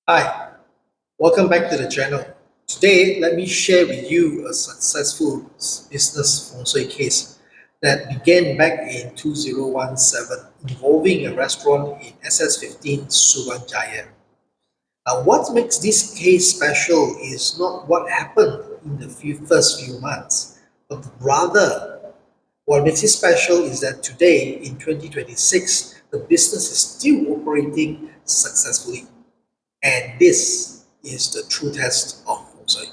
Hi, welcome back to the channel. Today, let me share with you a successful business feng shui case that began back in 2017 involving a restaurant in SS15 Suranjaya. Now, what makes this case special is not what happened in the first few months, but rather what makes it special is that today, in 2026, the business is still operating successfully. And this is the true test of Feng Shui.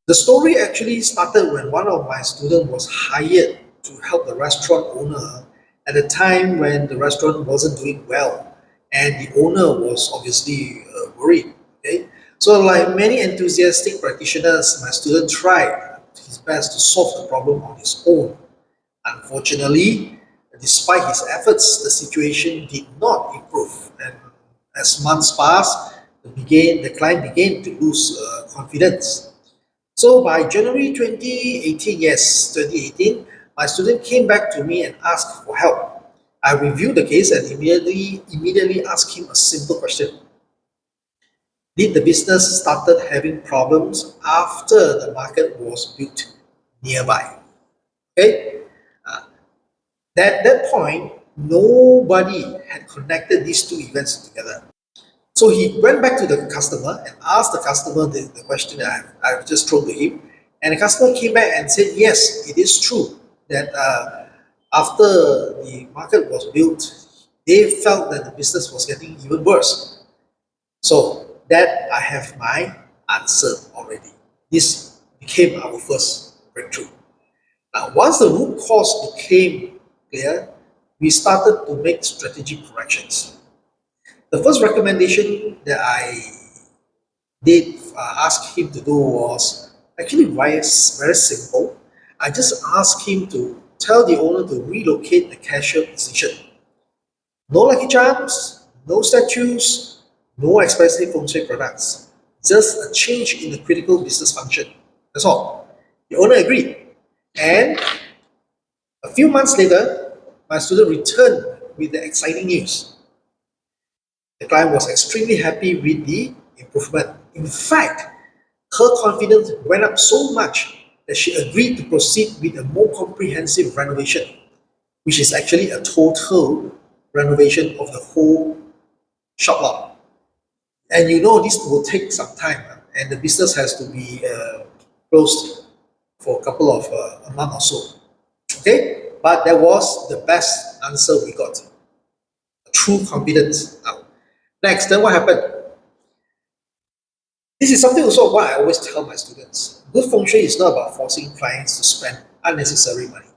The story actually started when one of my students was hired to help the restaurant owner at a time when the restaurant wasn't doing well, and the owner was obviously worried. Okay, so like many enthusiastic practitioners, my student tried his best to solve the problem on his own. Unfortunately, despite his efforts, the situation did not improve, and as months passed, the client began to lose confidence. So by January 2018, yes, 2018, my student came back to me and asked for help. I reviewed the case and immediately asked him a simple question. Did the business started having problems after the market was built nearby? Okay, at that point, nobody had connected these two events together. So he went back to the customer and asked the customer the question that I've just thrown to him. And the customer came back and said, yes, it is true that after the market was built, they felt that the business was getting even worse. So that I have my answer already. This became our first breakthrough. Now, once the root cause became clear, we started to make strategic corrections. The first recommendation that I did ask him to do was actually very simple. I just asked him to tell the owner to relocate the cashier position. No lucky charms, no statues, no expensive feng shui products. Just a change in the critical business function. That's all. The owner agreed. And a few months later, my student returned with the exciting news. The client was extremely happy with the improvement. In fact, her confidence went up so much that she agreed to proceed with a more comprehensive renovation, which is actually a total renovation of the whole shop lot. And you know, this will take some time, and the business has to be closed for a couple of a month or so. Okay, but that was the best answer we got. True confidence now. Next, then what happened? This is something also what I always tell my students. Good feng shui is not about forcing clients to spend unnecessary money.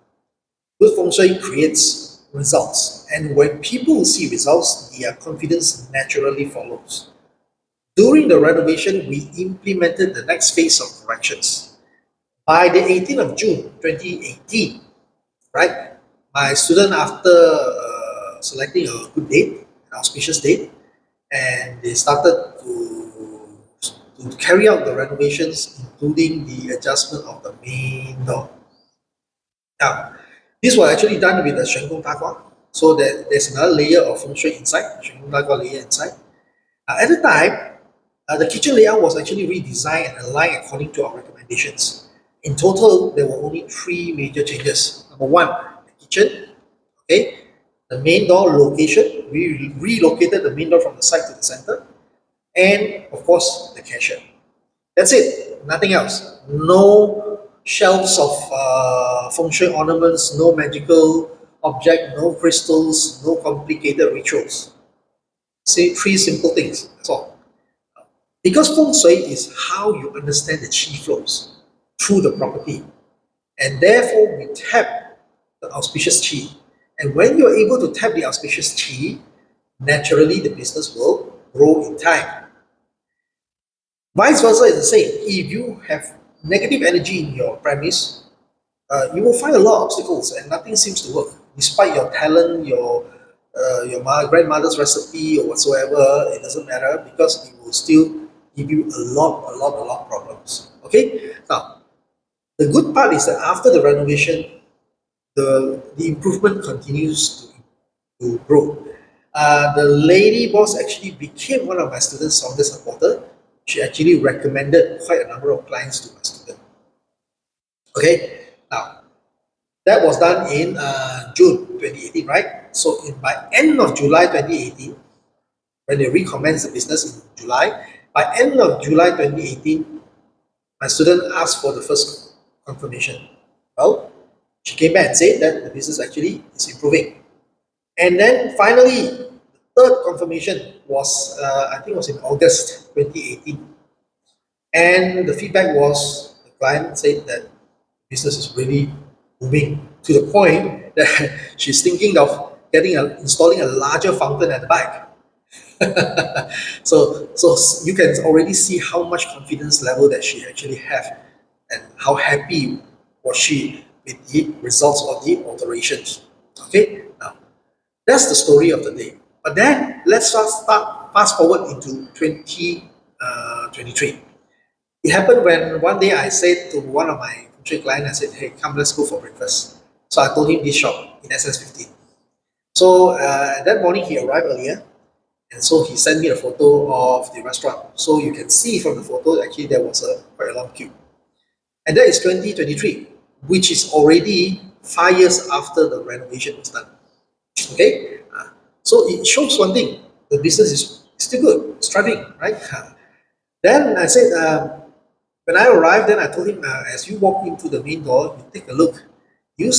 Good feng shui creates results, and when people see results, their confidence naturally follows. During the renovation, we implemented the next phase of corrections. By the 18th of June 2018, right, my student, after selecting a good date, an auspicious date, and they started to carry out the renovations, including the adjustment of the main door. Now, this was actually done with a Shen Gong Da Gua, so that there's another layer of feng shui inside, Shen Gong Da Gua layer inside. At the time, the kitchen layout was actually redesigned and aligned according to our recommendations. In total, there were only three major changes. Number one, the kitchen. Okay, the main door location. We relocated the main door from the side to the center, and of course, the cashier. That's it. Nothing else. No shelves of feng shui ornaments. No magical object. No crystals. No complicated rituals. Say three simple things. That's all. Because feng shui is how you understand the qi flows through the property, and therefore we tap the auspicious qi. And when you're able to tap the auspicious qi, naturally the business will grow in time. Vice versa is the same. If you have negative energy in your premise, you will find a lot of obstacles and nothing seems to work. Despite your talent, your grandmother's recipe or whatsoever, it doesn't matter because it will still give you a lot of problems. Okay? Now, the good part is that after the renovation, the improvement continues to grow. The lady boss actually became one of my students' strongest supporter. She actually recommended quite a number of clients to my student. Okay, now that was done in June 2018, right? So by end of July 2018, when they recommenced the business in July, by end of July 2018, my student asked for the first confirmation. Well, she came back and said that the business actually is improving. And then finally, the third confirmation was, I think it was in August 2018. And the feedback was the client said that business is really booming to the point that she's thinking of installing a larger fountain at the back. So you can already see how much confidence level that she actually have, and how happy was she with the results of the alterations. Okay, now that's the story of the day. But then let's fast forward into 2023. It happened when one day I said to one of my future clients, I said, "Hey, come, let's go for breakfast." So I told him this shop in SS15. So that morning he arrived earlier, and so he sent me a photo of the restaurant. So you can see from the photo, actually there was a quite a long queue. And that is 2023, which is already 5 years after the renovation was done. Okay, so it shows one thing: the business is still good, it's thriving, right? Then I said, when I arrived, then I told him, as you walk into the main door, you take a look. You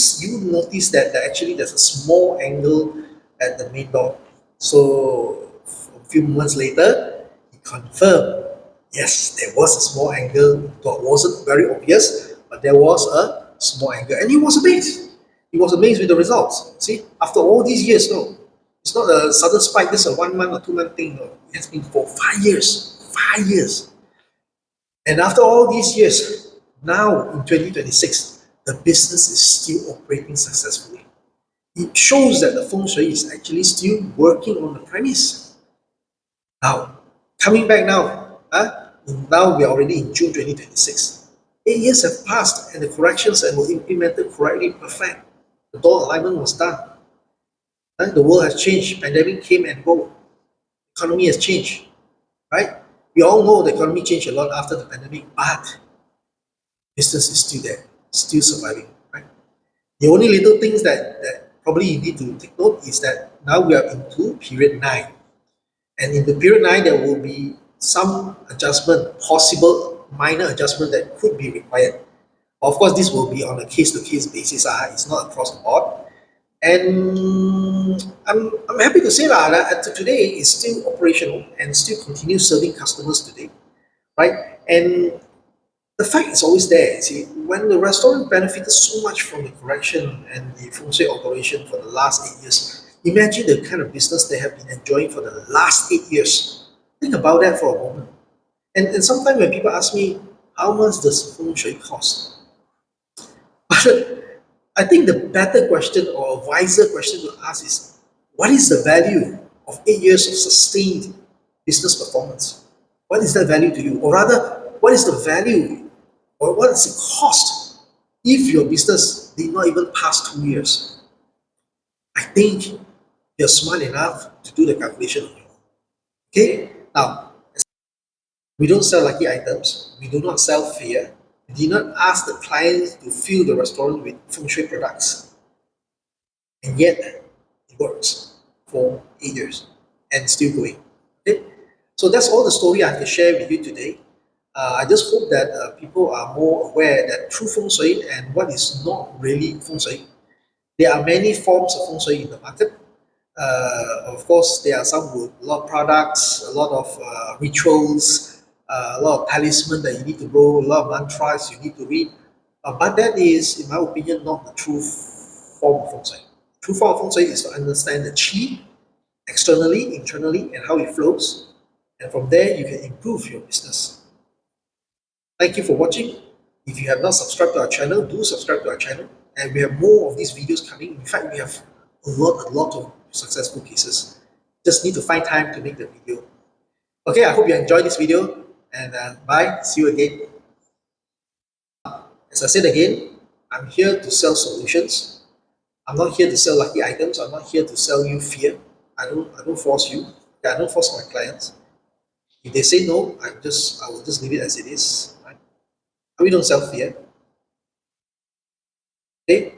notice that actually there's a small angle at the main door. So a few months later, he confirmed, yes, there was a small angle. Though it wasn't very obvious, but there was a small angle, and he was amazed. He was amazed with the results. See, after all these years, no, it's not a sudden spike. This is a 1 month or 2 month thing. No, it has been for 5 years. 5 years. And after all these years, now in 2026, the business is still operating successfully. It shows that the feng shui is actually still working on the premise. Now, coming back now, now we are already in June 2026. 8 years have passed and the corrections that were implemented correctly perfect. The door alignment was done. The world has changed. Pandemic came and go. Economy has changed, right? We all know the economy changed a lot after the pandemic, but business is still there, still surviving, right? The only little things that probably you need to take note is that now we are into period 9. And in the period 9, there will be some adjustment, possible minor adjustment that could be required. Of course, this will be on a case-to-case basis. It's not across the board. And I'm happy to say that today is still operational and still continues serving customers today, right? And the fact is always there. See, when the restaurant benefited so much from the correction and the feng shui operation for the last 8 years, imagine the kind of business they have been enjoying for the last 8 years. Think about that for a moment. And sometimes when people ask me, how much does feng shui cost? I think the better question or a wiser question to ask is, what is the value of 8 years of sustained business performance? What is that value to you? Or rather, what is the value or what is the cost if your business did not even pass 2 years? I think you're smart enough to do the calculation on your own. Okay? Now, we don't sell lucky items. We do not sell fear. We did not ask the clients to fill the restaurant with feng shui products. And yet, it works for 8 years and still going. Okay? So that's all the story I have to share with you today. I just hope that people are more aware that true feng shui and what is not really feng shui. There are many forms of feng shui in the market. Of course, there are some with a lot of products, a lot of rituals, a lot of talisman that you need to roll, a lot of mantras you need to read. But that is, in my opinion, not the true form of feng shui. True form of feng shui is to understand the qi externally, internally, and how it flows. And from there, you can improve your business. Thank you for watching. If you have not subscribed to our channel, do subscribe to our channel. And we have more of these videos coming. In fact, we have a lot of successful cases. Just need to find time to make the video. Okay, I hope you enjoyed this video. And bye. See you again. As I said again, I'm here to sell solutions. I'm not here to sell lucky items. I'm not here to sell you fear. I don't force you. Yeah, I don't force my clients. If they say no, I will just leave it as it is. Right? We don't sell fear. Okay?